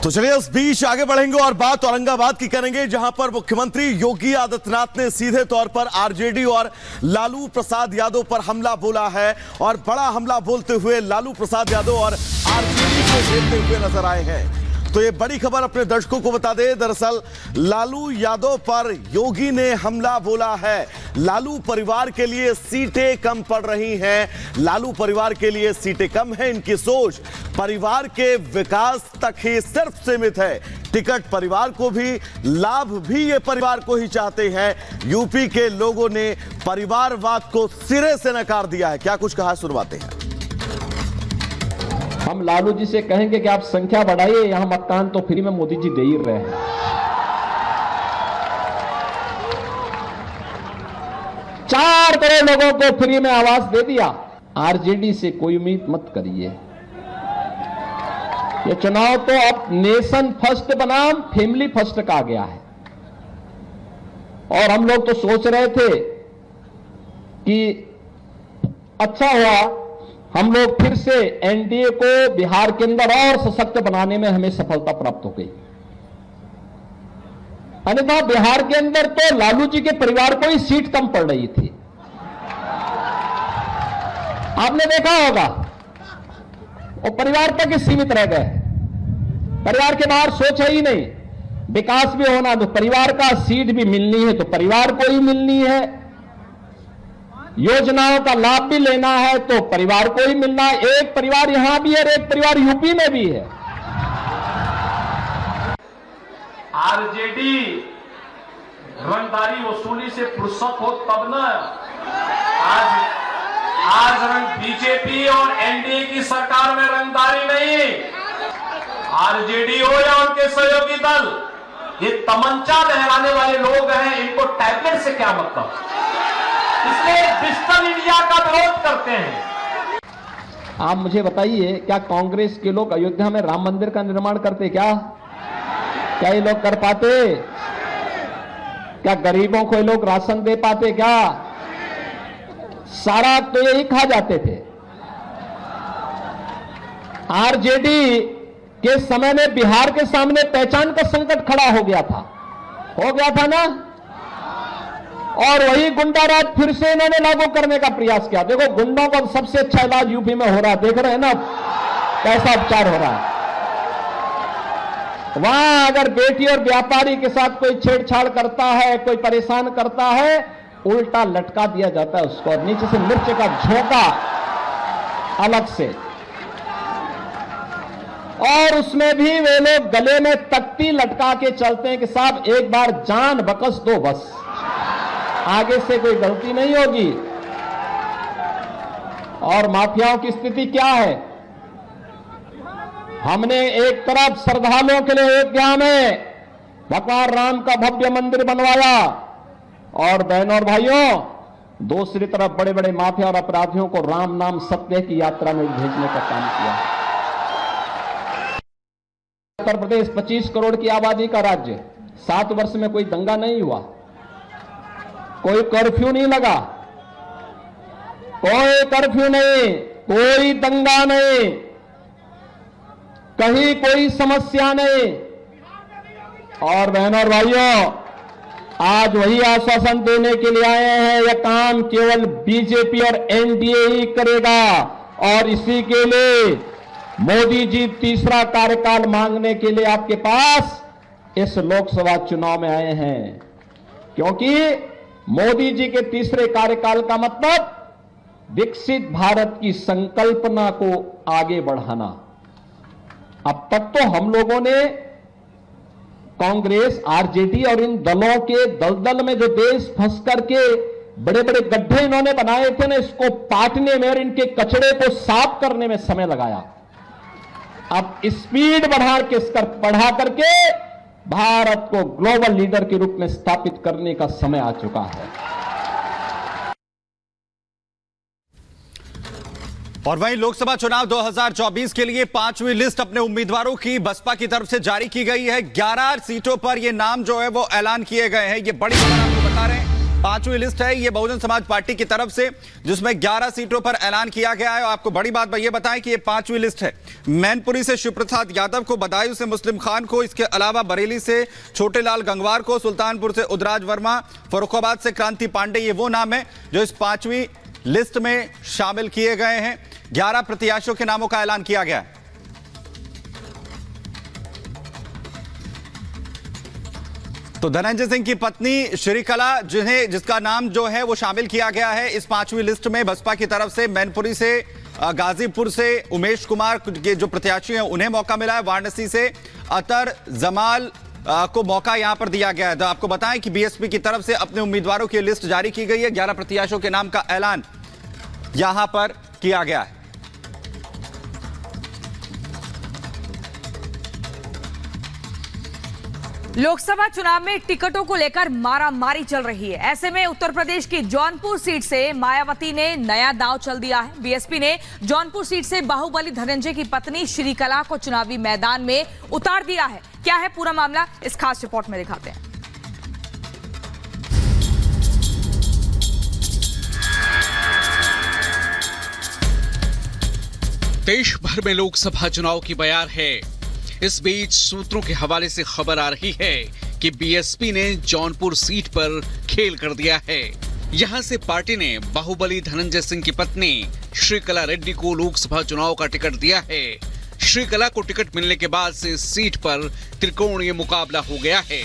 तो चलिए इस बीच आगे बढ़ेंगे और बात औरंगाबाद की करेंगे, जहां पर मुख्यमंत्री योगी आदित्यनाथ ने सीधे तौर पर आरजेडी और लालू प्रसाद यादव पर हमला बोला है और बड़ा हमला बोलते हुए लालू प्रसाद यादव और आरजेडी को घेरते हुए नजर आए हैं। तो ये बड़ी खबर अपने दर्शकों को बता दें, दरअसल लालू यादव पर योगी ने हमला बोला है। लालू परिवार के लिए सीटें कम पड़ रही हैं, लालू परिवार के लिए सीटें कम हैं, इनकी सोच परिवार के विकास तक ही सिर्फ सीमित है। टिकट परिवार को भी, लाभ भी ये परिवार को ही चाहते हैं। यूपी के लोगों ने परिवारवाद को सिरे से नकार दिया है। क्या कुछ कहा, सुनवाते हैं। हम लालू जी से कहेंगे कि आप संख्या बढ़ाइए, यहां मकान तो फ्री में मोदी जी दे ही रहे हैं। चार करोड़ लोगों को फ्री में आवास दे दिया। आरजेडी से कोई उम्मीद मत करिए। ये चुनाव तो अब नेशन फर्स्ट बनाम फैमिली फर्स्ट का आ गया है। और हम लोग तो सोच रहे थे कि अच्छा हुआ हम लोग फिर से एनडीए को बिहार के अंदर और सशक्त बनाने में हमें सफलता प्राप्त हो गई। अन्यथा बिहार के अंदर तो लालू जी के परिवार को ही सीट कम पड़ रही थी। आपने देखा होगा वो परिवार तक ही सीमित रह गए। परिवार के बाहर सोच है ही नहीं। विकास भी होना तो परिवार का, सीट भी मिलनी है तो परिवार को ही मिलनी है, योजनाओं का लाभ भी लेना है तो परिवार को ही मिलना है। एक परिवार यहां भी है और एक परिवार यूपी में भी है। आरजेडी रंगदारी वसूली से फुर्सत हो तब न आज रंग बीजेपी और एनडीए की सरकार में रंगदारी नहीं। आरजेडी हो या उनके सहयोगी दल, ये तमंचा लहराने वाले लोग हैं, इनको टैबलेट से क्या मतलब, इसलिए डिजिटल इंडिया का विरोध करते हैं। आप मुझे बताइए, क्या कांग्रेस के लोग अयोध्या में राम मंदिर का निर्माण करते? क्या ये लोग कर पाते? क्या गरीबों को ये लोग राशन दे पाते? क्या सारा तो यही खा जाते थे। आरजेडी के समय में बिहार के सामने पहचान का संकट खड़ा हो गया था ना। और वही गुंडा राज फिर से इन्होंने लागू करने का प्रयास किया। देखो गुंडों का सबसे अच्छा इलाज यूपी में हो रहा है, देख रहे हैं ना कैसा उपचार हो रहा है। वहां अगर बेटी और व्यापारी के साथ कोई छेड़छाड़ करता है, कोई परेशान करता है, उल्टा लटका दिया जाता है उसको और नीचे से मिर्च का झोंका अलग से। और उसमें भी वे लोग गले में तख्ती लटका के चलते हैं कि साहब एक बार जान बकस दो, बस आगे से कोई गलती नहीं होगी। और माफियाओं की स्थिति क्या है? हमने एक तरफ श्रद्धालुओं के लिए अयोध्या में भगवान राम का भव्य मंदिर बनवाया और बहनों और भाइयों, दूसरी तरफ बड़े बड़े माफिया और अपराधियों को राम नाम सत्य की यात्रा में भेजने का काम किया। उत्तर प्रदेश 25 करोड़ की आबादी का राज्य, 7 वर्ष में कोई दंगा नहीं हुआ, कोई कर्फ्यू नहीं लगा, कोई कर्फ्यू नहीं, कोई दंगा नहीं, कहीं कोई समस्या नहीं। और बहनों और भाइयों, आज वही आश्वासन देने के लिए आए हैं, यह काम केवल बीजेपी और एनडीए ही करेगा। और इसी के लिए मोदी जी तीसरा कार्यकाल मांगने के लिए आपके पास इस लोकसभा चुनाव में आए हैं, क्योंकि मोदी जी के तीसरे कार्यकाल का मतलब विकसित भारत की संकल्पना को आगे बढ़ाना। अब तक तो हम लोगों ने कांग्रेस, आरजेडी और इन दलों के दलदल में जो देश फंस करके बड़े बड़े गड्ढे इन्होंने बनाए थे ना, इसको पाटने में और इनके कचड़े को साफ करने में समय लगाया। अब स्पीड बढ़ा करके भारत को ग्लोबल लीडर के रूप में स्थापित करने का समय आ चुका है। और वहीं लोकसभा चुनाव 2024 के लिए 5वीं लिस्ट अपने उम्मीदवारों की बसपा की तरफ से जारी की गई है। 11 सीटों पर ये नाम जो है वो ऐलान किए गए हैं। ये बड़ी खबर आपको बता रहे हैं पांचवी लिस्ट है ये बहुजन समाज पार्टी की तरफ से, जिसमें 11 सीटों पर ऐलान किया गया है। आपको बड़ी बात ये बताएं कि ये पांचवी लिस्ट है। मैनपुरी से शिव प्रसाद यादव को, बदायूं से मुस्लिम खान को, इसके अलावा बरेली से छोटेलाल गंगवार को, सुल्तानपुर से उदराज वर्मा, फर्रुखाबाद से क्रांति पांडे, ये वो नाम है जो इस पांचवी लिस्ट में शामिल किए गए हैं। 11 प्रत्याशियों के नामों का ऐलान किया गया है। तो धनंजय सिंह की पत्नी श्रीकला, जिसका नाम जो है वो शामिल किया गया है इस पांचवी लिस्ट में बसपा की तरफ से। मैनपुरी से, गाजीपुर से उमेश कुमार के जो प्रत्याशी हैं उन्हें मौका मिला है। वाराणसी से अतर जमाल को मौका यहां पर दिया गया है। तो आपको बताएं कि बीएसपी की तरफ से अपने उम्मीदवारों की लिस्ट जारी की गई है। 11 प्रत्याशियों के नाम का ऐलान यहां पर किया गया है। लोकसभा चुनाव में टिकटों को लेकर मारामारी चल रही है। ऐसे में उत्तर प्रदेश की जौनपुर सीट से मायावती ने नया दांव चल दिया है। बीएसपी ने जौनपुर सीट से बाहुबली धनंजय की पत्नी श्रीकला को चुनावी मैदान में उतार दिया है। क्या है पूरा मामला, इस खास रिपोर्ट में दिखाते हैं। देश भर में लोकसभा चुनाव की बयार है। इस बीच सूत्रों के हवाले से खबर आ रही है कि बीएसपी ने जौनपुर सीट पर खेल कर दिया है। यहां से पार्टी ने बाहुबली धनंजय सिंह की पत्नी श्रीकला रेड्डी को लोकसभा चुनाव का टिकट दिया है। श्रीकला को टिकट मिलने के बाद से इस सीट पर त्रिकोणीय मुकाबला हो गया है।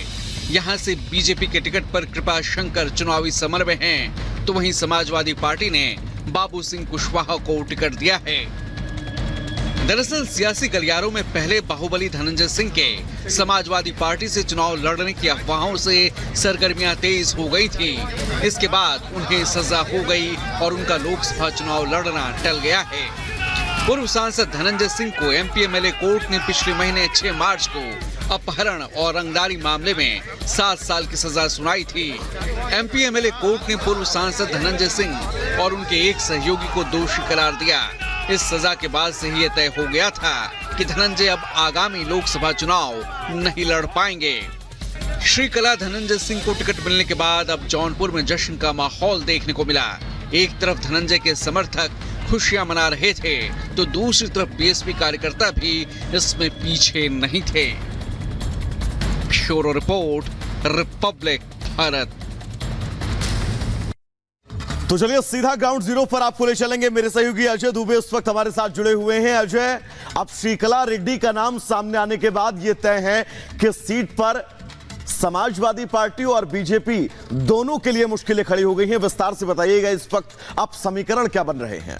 यहां से बीजेपी के टिकट पर कृपा शंकर चुनावी समर में हैं, तो वहीं समाजवादी पार्टी ने बाबू सिंह कुशवाहा को टिकट दिया है। दरअसल सियासी गलियारों में पहले बाहुबली धनंजय सिंह के समाजवादी पार्टी से चुनाव लड़ने की अफवाहों से सरगर्मियां तेज हो गई थी। इसके बाद उन्हें सजा हो गई और उनका लोकसभा चुनाव लड़ना टल गया है। पूर्व सांसद धनंजय सिंह को एमपी एमएलए कोर्ट ने पिछले महीने 6 मार्च को अपहरण और रंगदारी मामले में 7 साल की सजा सुनाई थी। एमपी एमएलए कोर्ट ने पूर्व सांसद धनंजय सिंह और उनके एक सहयोगी को दोषी करार दिया। इस सजा के बाद से ही यह तय हो गया था कि धनंजय अब आगामी लोकसभा चुनाव नहीं लड़ पाएंगे। श्रीकला धनंजय सिंह को टिकट मिलने के बाद अब जौनपुर में जश्न का माहौल देखने को मिला। एक तरफ धनंजय के समर्थक खुशियां मना रहे थे, तो दूसरी तरफ बीएसपी कार्यकर्ता भी इसमें पीछे नहीं थे। Bureau report, Republic Bharat. तो चलिए सीधा ग्राउंड जीरो पर आपको ले चलेंगे। मेरे सहयोगी अजय दुबे उस वक्त हमारे साथ जुड़े हुए हैं। अजय, अब श्रीकला रेड्डी का नाम सामने आने के बाद यह तय है कि सीट पर समाजवादी पार्टी और बीजेपी दोनों के लिए मुश्किलें खड़ी हो गई हैं। विस्तार से बताइएगा इस वक्त अब समीकरण क्या बन रहे हैं।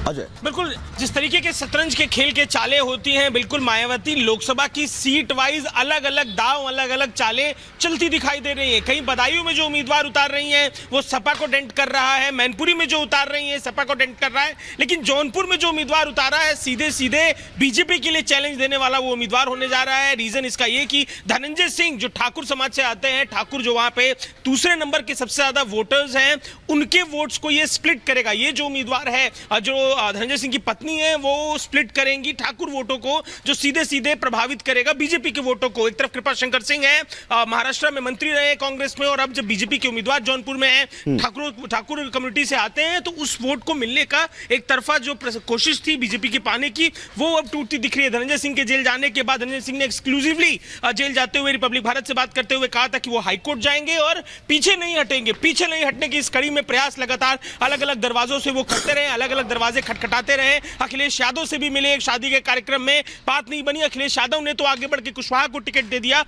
अजय, बिल्कुल जिस तरीके के शतरंज के खेल के चालें होती हैं, बिल्कुल मायावती लोकसभा की सीट वाइज अलग अलग दांव, अलग अलग चालें चलती दिखाई दे रही हैं। कहीं बदायूं में जो उम्मीदवार उतार रही हैं वो सपा को डेंट कर रहा है, मैनपुरी में जो उतार रही हैं सपा को डेंट कर रहा है, लेकिन जौनपुर में जो उम्मीदवार उतारा है सीधे सीधे बीजेपी के लिए चैलेंज देने वाला वो उम्मीदवार होने जा रहा है। रीजन इसका ये कि धनंजय सिंह जो ठाकुर समाज से आते हैं, ठाकुर जो वहां पे दूसरे नंबर के सबसे ज्यादा वोटर्स हैं, उनके वोट्स को ये स्प्लिट करेगा। ये जो उम्मीदवार है, जो धनंजय सिंह की पत्नी है, वो स्प्लिट करेंगी ठाकुर वोटों को, जो सीधे सीधे प्रभावित करेगा बीजेपी के वोटों को। एक तरफ कृपा शंकर सिंह है, महाराष्ट्र में मंत्री रहे कांग्रेस में, और अब जब बीजेपी के उम्मीदवार जौनपुर में है, ठाकुर कम्युनिटी से आते हैं, तो उस वोट को मिलने का एक तरफा जो कोशिश थी बीजेपी की पाने की, वो अब टूटती दिख रही है। धनंजय सिंह के जेल जाने के बाद धनंजय सिंह ने एक्सक्लूसिवली जेल जाते हुए रिपब्लिक भारत से बात करते हुए कहा था कि वो हाईकोर्ट जाएंगे और पीछे नहीं हटेंगे। पीछे नहीं हटने की इस कड़ी में प्रयास लगातार अलग अलग दरवाजों से वो करते रहे, अलग अलग दरवाजे खटखटाते रहे। अखिलेश यादव से भी मिले, एक शादी के कार्यक्रम में बात नहीं बनी। अखिलेश यादव ने तो आगे बढ़ के कुशवाहा को टिकट दे दिया।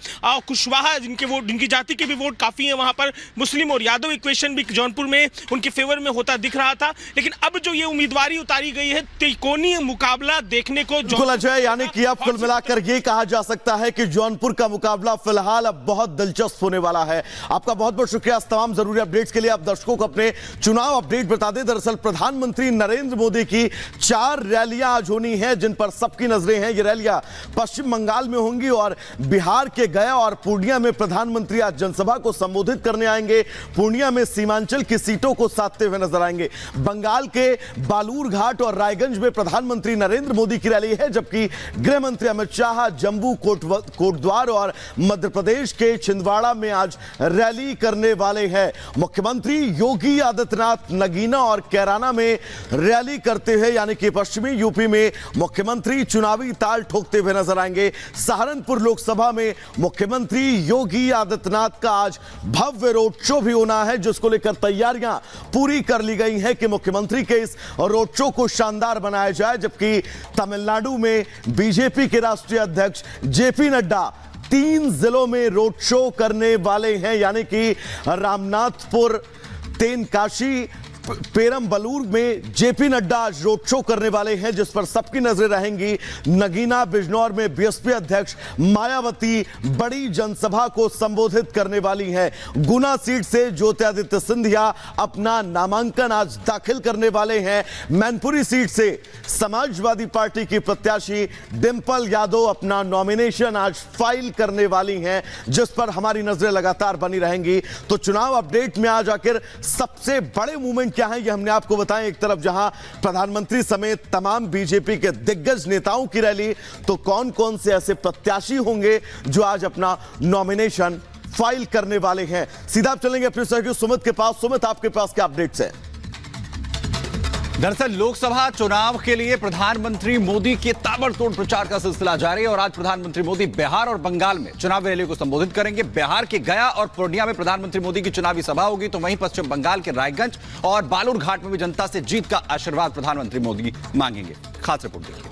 कुशवाहा जिनके वोट, जिनकी जाति के भी वोट काफी है वहां पर, मुस्लिम और यादव इक्वेशन भी जौनपुर में उनके फेवर में होता दिख रहा था। लेकिन अब जो ये उम्मीदवारी उतारी गई है, त्रिकोणीय मुकाबला देखने को अजय, यानी कि अब कुल मिलाकर ये कहा जा सकता है कि जौनपुर का मुकाबला फिलहाल अब बहुत दिलचस्प होने वाला है। आपका बहुत बहुत शुक्रिया तमाम जरूरी अपडेट्स के लिए। आप दर्शकों को अपने चुनाव अपडेट बता दें। दरअसल प्रधानमंत्री नरेंद्र मोदी की 4 रैलियां आज होनी हैं जिन पर सबकी नजरें हैं। ये रैलियां पश्चिम बंगाल में होंगी और बिहार के गया और पूर्णिया में प्रधानमंत्री आज जनसभा को संबोधित करने आएंगे। पूर्णिया में सीमांचल की सीटों को साधते हुए नजर आएंगे। बंगाल के बालूरघाट और रायगंज में प्रधानमंत्री नरेंद्र मोदी की रैली है, जबकि गृह मंत्री अमित शाह जम्मू कोटद्वार और मध्य प्रदेश के छिंदवाड़ा में आज रैली करने वाले हैं। मुख्यमंत्री योगी आदित्यनाथ नगीना और कैराना में रैली करते हैं, यानी कि पश्चिमी यूपी में मुख्यमंत्री चुनावी ताल ठोकते हुए नजर आएंगे। सहारनपुर लोकसभा में मुख्यमंत्री योगी आदित्यनाथ का आज भव्य रोड शो भी होना है, जिसको लेकर तैयारियां पूरी कर ली गई हैं कि मुख्यमंत्री के इस रोड शो को शानदार बनाया जाए। जबकि तमिलनाडु में बीजेपी के राष्ट्रीय अध्यक्ष जेपी नड्डा 3 जिलों में रोड शो करने वाले हैं, यानी कि रामनाथपुर, तेनकाशी, पेरम्बलूर में जेपी नड्डा आज रोड शो करने वाले हैं, जिस पर सबकी नजरें रहेंगी। नगीना बिजनौर में बीएसपी अध्यक्ष मायावती बड़ी जनसभा को संबोधित करने वाली हैं। गुना सीट से ज्योतिरादित्य सिंधिया अपना नामांकन आज दाखिल करने वाले हैं। मैनपुरी सीट से समाजवादी पार्टी की प्रत्याशी डिंपल यादव अपना नॉमिनेशन आज फाइल करने वाली हैं, जिस पर हमारी नजरें लगातार बनी रहेंगी। तो चुनाव अपडेट में आज आखिर सबसे बड़े मूवमेंट क्या है, ये हमने आपको बताया। एक तरफ जहां प्रधानमंत्री समेत तमाम बीजेपी के दिग्गज नेताओं की रैली, तो कौन कौन से ऐसे प्रत्याशी होंगे जो आज अपना नॉमिनेशन फाइल करने वाले हैं। सीधा चलेंगे अपने सहयोगी सुमित के पास। सुमित, आपके पास क्या अपडेट्स हैं? दरअसल लोकसभा चुनाव के लिए प्रधानमंत्री मोदी के ताबड़तोड़ प्रचार का सिलसिला जारी है और आज प्रधानमंत्री मोदी बिहार और बंगाल में चुनावी रैली को संबोधित करेंगे। बिहार के गया और पूर्णिया में प्रधानमंत्री मोदी की चुनावी सभा होगी, तो वहीं पश्चिम बंगाल के रायगंज और बालूरघाट में भी जनता से जीत का आशीर्वाद प्रधानमंत्री मोदी मांगेंगे। खास रिपोर्ट देखिए।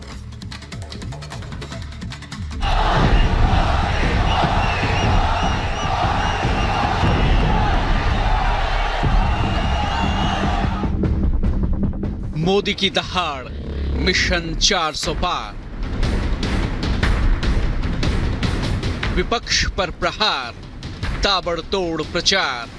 मोदी की दहाड़, मिशन 400 पार। विपक्ष पर प्रहार, ताबड़तोड़ प्रचार।